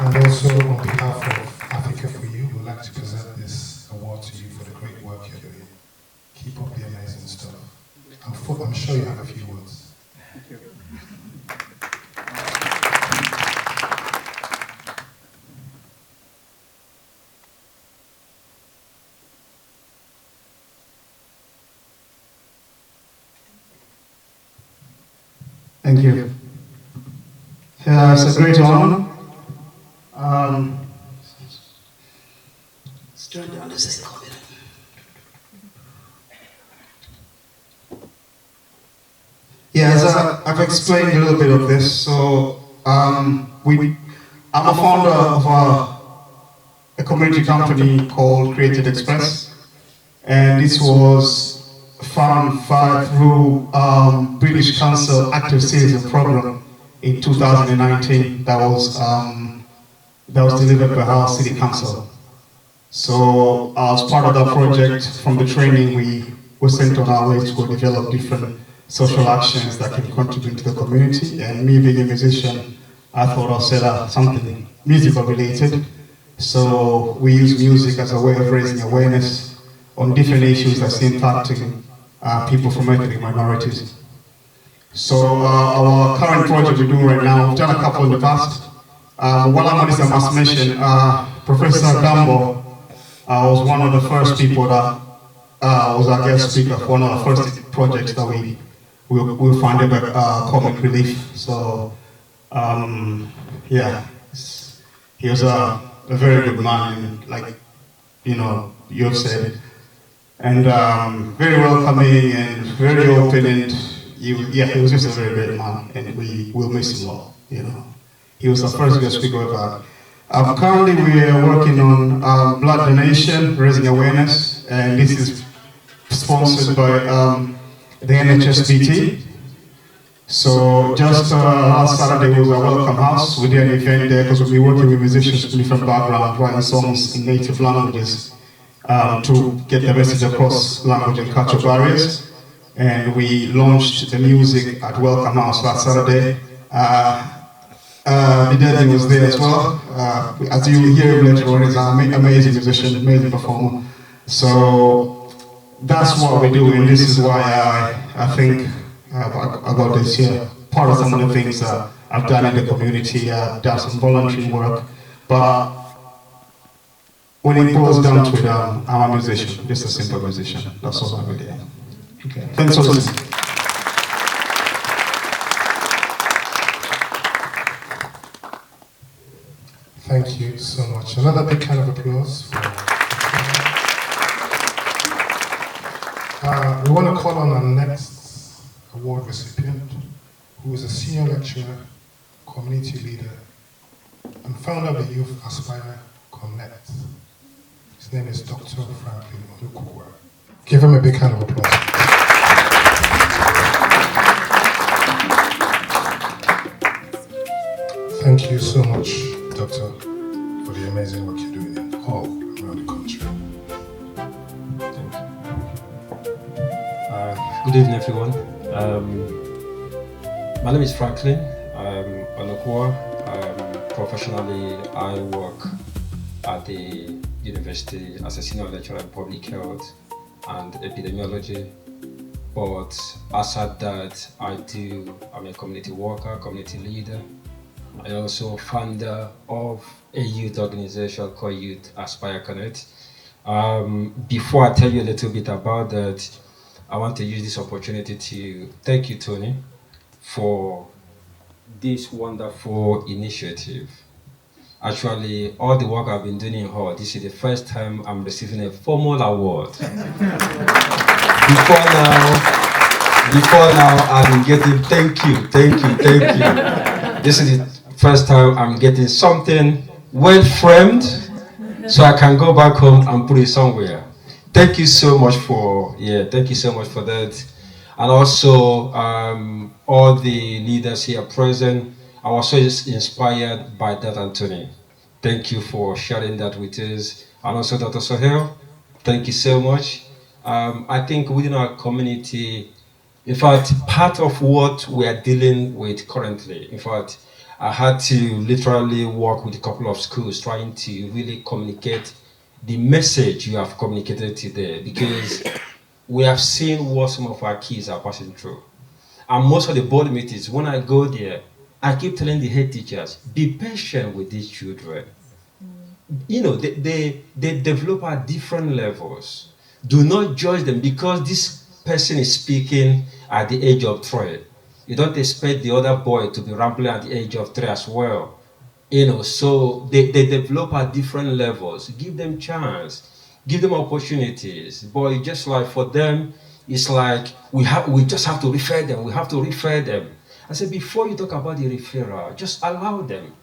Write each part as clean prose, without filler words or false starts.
And also, on behalf of Africa for You, we'd like to present this award to you for the great work you're doing. Keep up the amazing stuff. I'm sure you have a few words. Thank you. Thank you. It's a great honor. Let's turn down this echo. Yeah, as I've explained a little bit of this. So, I'm a founder of a community company called Creative Express, and this was found through British Council Active Citizen Program in 2019 that was delivered by our City Council. So as part of that project, from the training, we were sent on our way to go develop different social actions that can contribute to the community. And me being a musician, I thought I'll set up something musical related. So we use music as a way of raising awareness on different issues that's impacting people from ethnic minorities. So our current project we're doing right now, we've done a couple in the past. While I'm on this, I must mention Professor Dambo was one of the first people that was our guest speaker for one of the first projects that we funded by Comic Relief. So yeah, he was a very good man, like you've said. And very welcoming and very open, and he was just a very great man, and we will miss him all. He was the first guest speaker we've had. Currently, we are working on blood donation, raising awareness, and this is sponsored by the NHSBT. So just last Saturday was a welcome house. We did an event there because we'll be working with musicians from different backgrounds, writing songs in native languages. To get the message across language and cultural barriers. And we launched the music at Welcome House last Saturday. The daddy was there as well. As you hear later on, he's an amazing musician, amazing performer. So that's what we're doing. This is why I think I got this here. Part of some of the things that I've done in the community, I've done some voluntary work. But when it boils down to it, I'm a musician, just a simple musician. That's all I really am. Okay. Thanks for listening. Thank you so much. Another big kind of applause. We want to call on our next award recipient, who is a senior lecturer, community leader, and founder of the Youth Aspire Connect. His name is Dr. Franklin Onukwugha. Give him a big hand of applause. Thank you so much, Doctor, for the amazing work you're doing in all around the country. Thank you. Good evening, everyone. My name is Franklin Onukwugha. Professionally, I work at the university as a senior lecturer in public health and epidemiology. But aside that, I'm a community worker, community leader. I'm also founder of a youth organization called Youth Aspire Connect. Before I tell you a little bit about that, I want to use this opportunity to thank you, Tony, for this wonderful initiative. Actually, all the work I've been doing in Hall, this is the first time I'm receiving a formal award. Before now, I've been getting thank you. This is the first time I'm getting something well framed, so I can go back home and put it somewhere. Thank you so much for that. And also, all the leaders here present, I was so inspired by that, Anthony. Thank you for sharing that with us. And also, Dr. Sohail, thank you so much. I think within our community, In fact, part of what we are dealing with currently, in fact, I had to literally work with a couple of schools trying to really communicate the message you have communicated today, because we have seen what some of our kids are passing through. And most of the board meetings, when I go there, I keep telling the head teachers, be patient with these children. You know, they develop at different levels. Do not judge them because this person is speaking at the age of 3. You don't expect the other boy to be rambling at the age of 3 as well. You know, so they develop at different levels. Give them chance, give them opportunities. But it's just like for them, it's like we just have to refer them. We have to refer them. I said, before you talk about the referral, just allow them.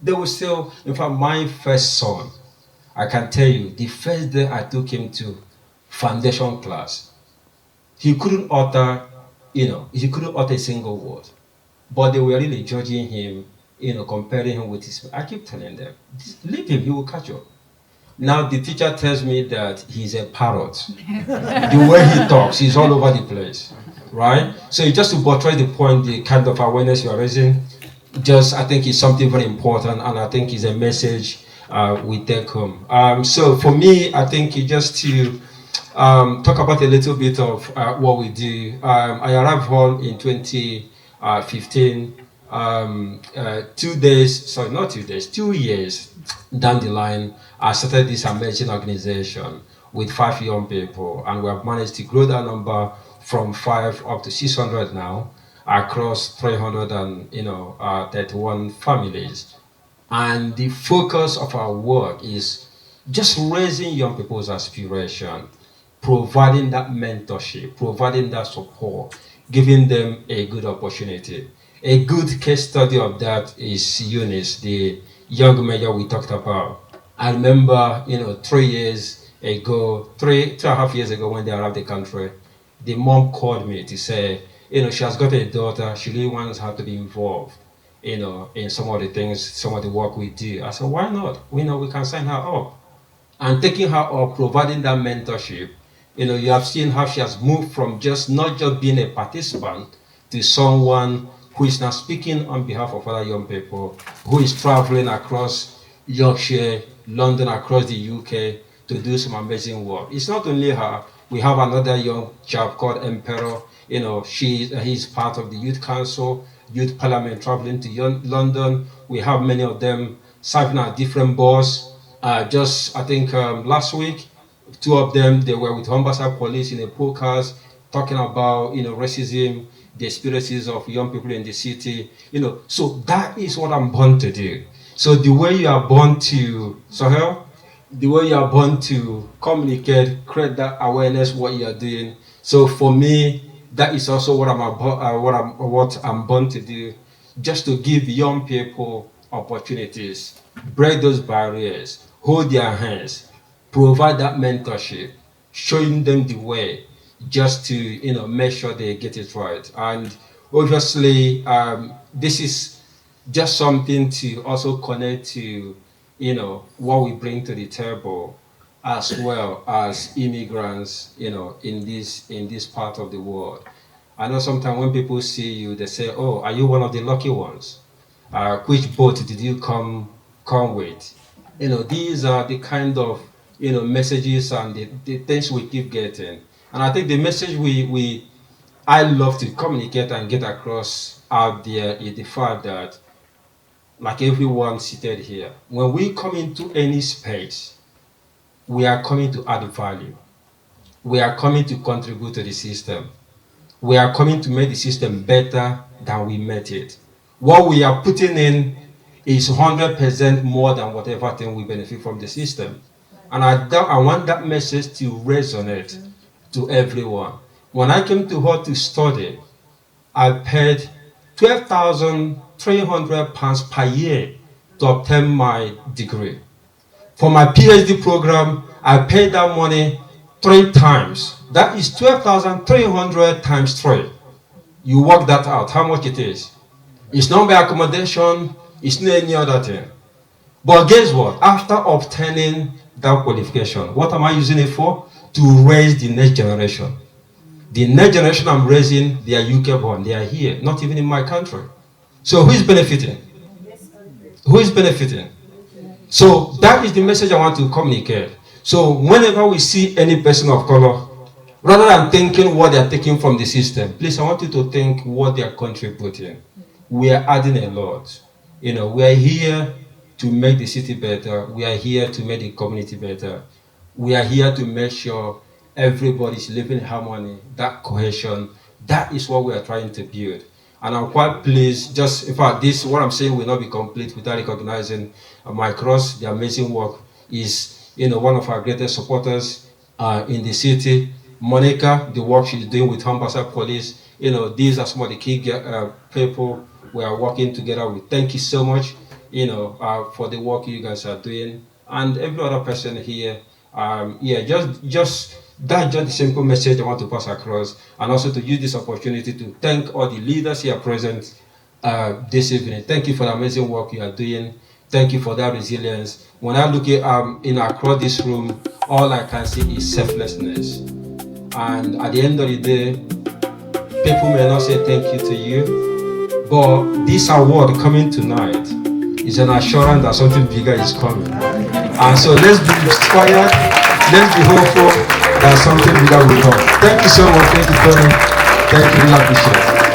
They will still, in fact, my first son, I can tell you, the first day I took him to foundation class, he couldn't utter, he couldn't utter a single word. But they were really judging him, comparing him with his. I keep telling them, leave him, he will catch up. Now the teacher tells me that he's a parrot. The way he talks, he's all over the place, right? So just to portray the point, the kind of awareness you are raising, I think it's something very important, and I think it's a message we take home. So for me, I think just to talk about a little bit of what we do. I arrived home in 2015. 2 years down the line, I started this amazing organization with 5 young people, and we have managed to grow that number from 5 up to 600 now, across 331 families. And the focus of our work is just raising young people's aspiration, providing that mentorship, providing that support, giving them a good opportunity. A good case study of that is Eunice, the young mayor we talked about. I remember, 3 years ago, 3.5 years ago when they arrived the country, the mom called me to say, she has got a daughter, she really wants her to be involved, in some of the things, some of the work we do. I said, why not? We can sign her up. And taking her up, providing that mentorship, you have seen how she has moved from not just being a participant to someone who is now speaking on behalf of other young people, who is traveling across Yorkshire, London, across the UK to do some amazing work. It's not only her. We have another young chap called Emperor. He's part of the Youth Council, Youth Parliament, traveling to London. We have many of them serving at different boards. I think last week, 2 of them, they were with Humberside Police in a podcast talking about, racism, the experiences of young people in the city, so that is what I'm born to do. So the way you are born to, the way you are born to communicate, create that awareness, what you are doing. So for me, that is also what I'm born to do, just to give young people opportunities, break those barriers, hold their hands, provide that mentorship, showing them the way, just to make sure they get it right. And obviously, this is just something to also connect to what we bring to the table, as well as immigrants in this part of the world. I know sometimes when people see you, they say, oh, are you one of the lucky ones? Which boat did you come with? These are the kind of messages and the things we keep getting. And I think the message I love to communicate and get across out there is the fact that, like everyone seated here, when we come into any space, we are coming to add value. We are coming to contribute to the system. We are coming to make the system better than we met it. What we are putting in is 100% more than whatever thing we benefit from the system. And I want that message to resonate to everyone. When I came to her to study, I paid £12,300 per year to obtain my degree. For my PhD program, I paid that money 3 times. That is 12,300 times 3. You work that out, how much it is. It's not by accommodation, it's not any other thing. But guess what? After obtaining that qualification, what am I using it for? To raise the next generation. The next generation I'm raising, they are UK born. They are here, not even in my country. So who is benefiting? Who is benefiting? So that is the message I want to communicate. So whenever we see any person of color, rather than thinking what they are taking from the system, please, I want you to think what they are contributing. We are adding a lot. We are here to make the city better. We are here to make the community better. We are here to make sure everybody's living in harmony, that cohesion. That is what we are trying to build. And I'm quite pleased, in fact, what I'm saying will not be complete without recognizing my cross. The amazing work is, one of our greatest supporters in the city. Monica, the work she's doing with Humberside Police, these are some of the key people we are working together with. Thank you so much, for the work you guys are doing. And every other person here, just the simple message I want to pass across, and also to use this opportunity to thank all the leaders here present this evening. Thank you for the amazing work you are doing. Thank you for that resilience. When I look at across this room, all I can see is selflessness. And at the end of the day, people may not say thank you to you, but this award coming tonight is an assurance that something bigger is coming. And so let's be inspired, let's be hopeful that something bigger will come. Thank you so much. Thank you, Tony. Thank you. Really appreciate it.